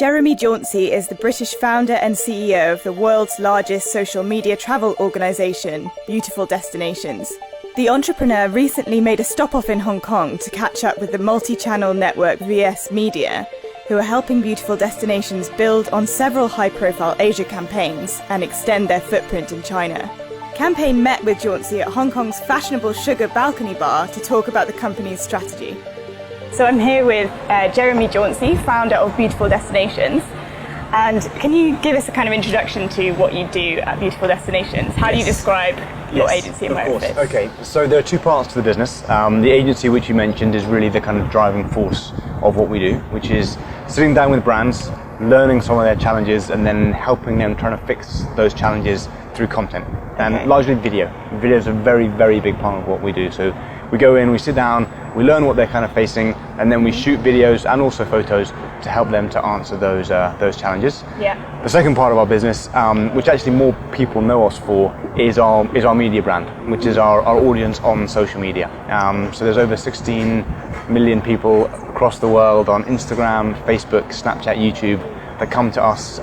Jeremy Jauncey is the British founder and CEO of the world's largest social media travel organisation, Beautiful Destinations. The entrepreneur recently made a stop-off in Hong Kong to catch up with the multi-channel network VS Media, who are helping Beautiful Destinations build on several high-profile Asia campaigns and extend their footprint in China. Campaign met with Jauncey at Hong Kong's fashionable Sugar Balcony Bar to talk about the company's strategy. So I'm here with Jeremy Jauncey, founder of Beautiful Destinations. And can you give us a kind of introduction to what you do at Beautiful Destinations? How do you describe your agency and where it fits? Okay, so there are two parts to the business. The agency, which you mentioned, is really the kind of driving force of what we do, which is sitting down with brands, learning some of their challenges, and then helping them trying to fix those challenges through content. And largely video. Video is a very, very big part of what we do. So we go in, we sit down, we learn what they're kind of facing, and then we shoot videos and also photos to help them to answer those challenges. Yeah. The second part of our business, which actually more people know us for, is our media brand, which is our audience on social media. So there's over 16 million people across the world on Instagram, Facebook, Snapchat, YouTube that come to us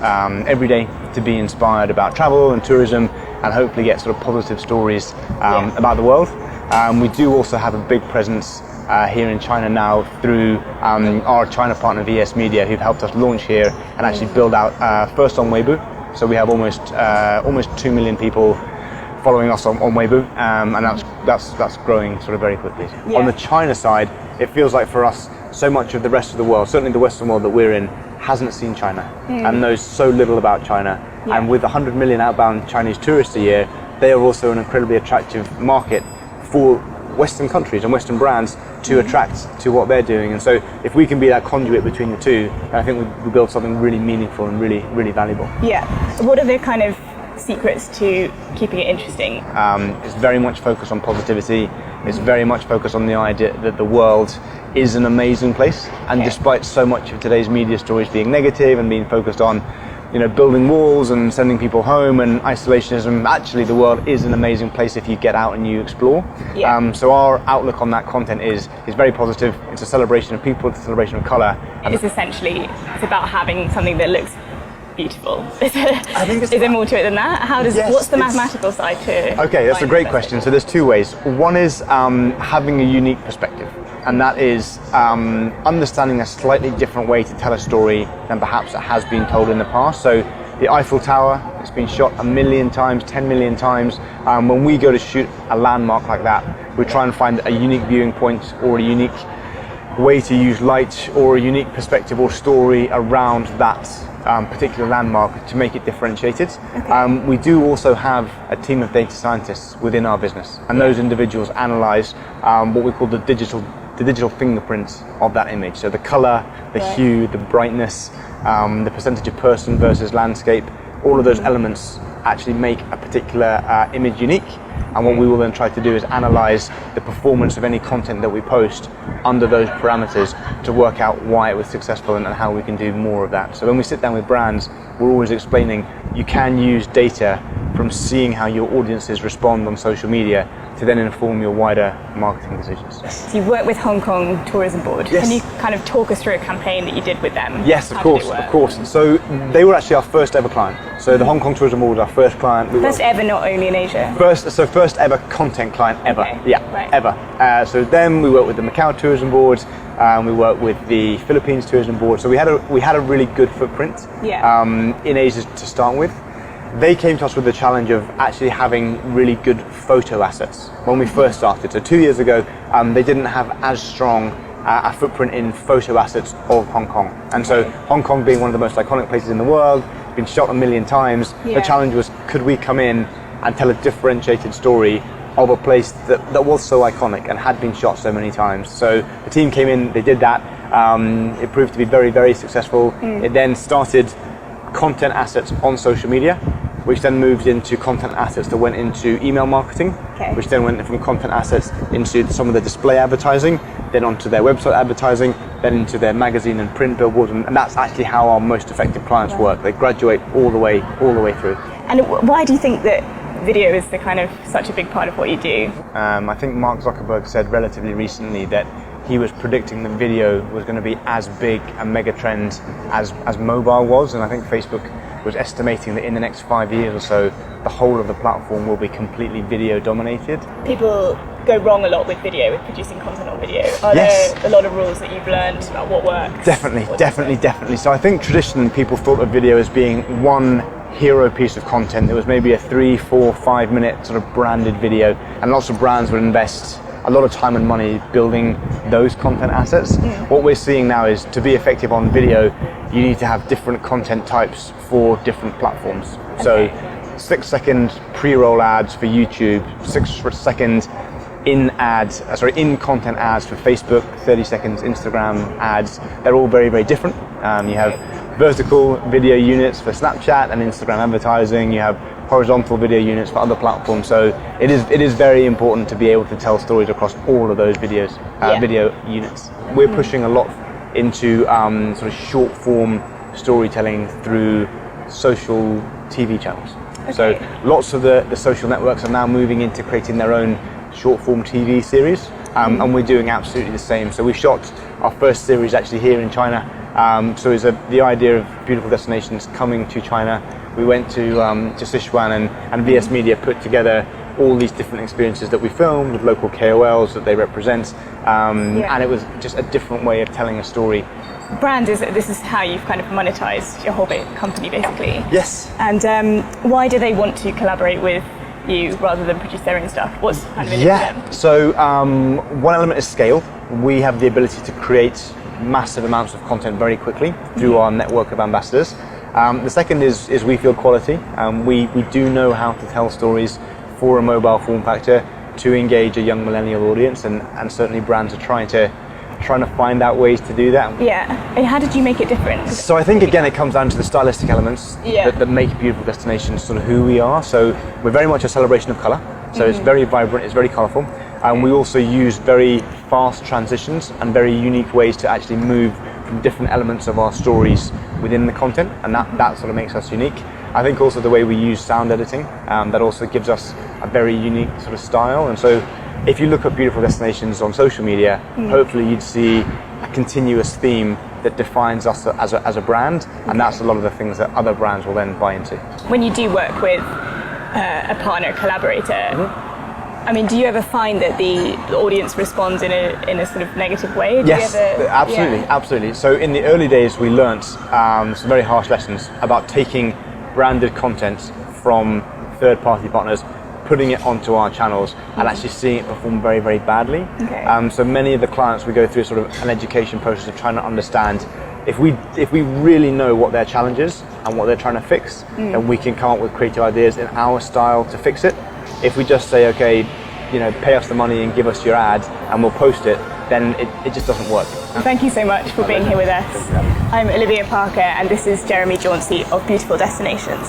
every day to be inspired about travel and tourism and hopefully get sort of positive stories about the world. We do also have a big presence here in China now through our China partner VS Media, who've helped us launch here and actually build out first on Weibo. So we have almost 2 million people following us on Weibo, and that's growing sort of very quickly. Yeah. On the China side, it feels like for us so much of the rest of the world, certainly the Western world that we're in, hasn't seen China and knows so little about China. Yeah. And with 100 million outbound Chinese tourists a year, they are also an incredibly attractive market for Western countries and Western brands to attract to what they're doing. And so if we can be that conduit between the two, I think we build something really meaningful and really, really valuable. Yeah. What are the kind of secrets to keeping it interesting? It's very much focused on positivity. It's very much focused on the idea that the world is an amazing place. And despite so much of today's media stories being negative and being focused on, building walls and sending people home and isolationism, actually the world is an amazing place if you get out and you explore. Yeah. So our outlook on that content is very positive. It's a celebration of people, it's a celebration of colour. It's about having something that looks beautiful. Is think there more to it than that? What's the mathematical side to it? Okay, that's a great question. So there's two ways. One is having a unique perspective, and that is understanding a slightly different way to tell a story than perhaps it has been told in the past. So the Eiffel Tower, it's been shot 1 million times, 10 million times. When we go to shoot a landmark like that, we try and find a unique viewing point or a unique way to use light or a unique perspective or story around that particular landmark to make it differentiated. We do also have a team of data scientists within our business, and those individuals analyze what we call the digital fingerprints of that image. So the color, the hue, the brightness, the percentage of person versus landscape, all of those elements actually make a particular image unique. And what we will then try to do is analyze the performance of any content that we post under those parameters to work out why it was successful and how we can do more of that. So when we sit down with brands, we're always explaining you can use data from seeing how your audiences respond on social media to then inform your wider marketing decisions. So you work with Hong Kong Tourism Board. Yes. Can you kind of talk us through a campaign that you did with them? Yes, of course. So they were actually our first ever client. So the Hong Kong Tourism Board was our first client. First ever, not only in Asia? First ever content client ever. Okay. Yeah, right. ever. So then we worked with the Macau Tourism Board, we worked with the Philippines Tourism Board. So we had a really good footprint in Asia to start with. They came to us with the challenge of actually having really good photo assets when we first started. So 2 years ago, they didn't have as strong a footprint in photo assets of Hong Kong. And so Hong Kong being one of the most iconic places in the world, been shot 1 million times, the challenge was, could we come in and tell a differentiated story of a place that was so iconic and had been shot so many times. So the team came in, they did that. It proved to be very, very successful. It then started content assets on social media, which then moved into content assets that went into email marketing, which then went from content assets into some of the display advertising, then onto their website advertising, then into their magazine and print billboards, and that's actually how our most effective clients work. They graduate all the way through. And why do you think that video is such a big part of what you do? I think Mark Zuckerberg said relatively recently that he was predicting that video was going to be as big a mega trend as mobile was, and I think Facebook was estimating that in the next 5 years or so, the whole of the platform will be completely video dominated. People go wrong a lot with video, with producing content on video. Are Yes. there a lot of rules that you've learned about what works? Definitely. So I think traditionally people thought of video as being one hero piece of content. There was maybe a 3, 4, 5 minute sort of branded video, and lots of brands would invest a lot of time and money building those content assets. What we're seeing now is, to be effective on video, you need to have different content types for different platforms. So 6-second pre-roll ads for YouTube, 6-second in-content ads for Facebook, 30 seconds Instagram ads. They're all very, very different. You have vertical video units for Snapchat and Instagram advertising. You have horizontal video units for other platforms. So it is very important to be able to tell stories across all of those video units. We're pushing a lot into sort of short form storytelling through social TV channels. So lots of the social networks are now moving into creating their own short form TV series, and we're doing absolutely the same. So we shot our first series actually here in China. So it's the idea of beautiful destinations coming to China. We went to Sichuan, and VS Media put together all these different experiences that we filmed with local KOLs that they represent, and it was just a different way of telling a story. This is how you've kind of monetized your whole company, basically. Yes. And why do they want to collaborate with you rather than produce their own stuff? What's kind of in it for them? So one element is scale. We have the ability to create massive amounts of content very quickly through our network of ambassadors. The second is we feel quality. We do know how to tell stories for a mobile form factor to engage a young millennial audience, and certainly brands are trying to find out ways to do that. Yeah. And how did you make it different? So I think again it comes down to the stylistic elements that make beautiful destinations sort of who we are. So we're very much a celebration of colour. So it's very vibrant, it's very colourful. And we also use very fast transitions and very unique ways to actually move from different elements of our stories within the content, and that sort of makes us unique. I think also the way we use sound editing, that also gives us a very unique sort of style. And so if you look at beautiful destinations on social media, hopefully you'd see a continuous theme that defines us as a brand, and that's a lot of the things that other brands will then buy into. When you do work with a partner, collaborator, I mean, do you ever find that the audience responds in a sort of negative way? Yes, absolutely. So in the early days, we learnt some very harsh lessons about taking branded content from third-party partners, putting it onto our channels, and actually seeing it perform very, very badly. So many of the clients, we go through sort of an education process of trying to understand if we really know what their challenge is and what they're trying to fix, then we can come up with creative ideas in our style to fix it. If we just say, okay, pay us the money and give us your ad and we'll post it, then it just doesn't work. Thank you so much for being here with us. I'm Olivia Parker, and this is Jeremy Jauncey of Beautiful Destinations.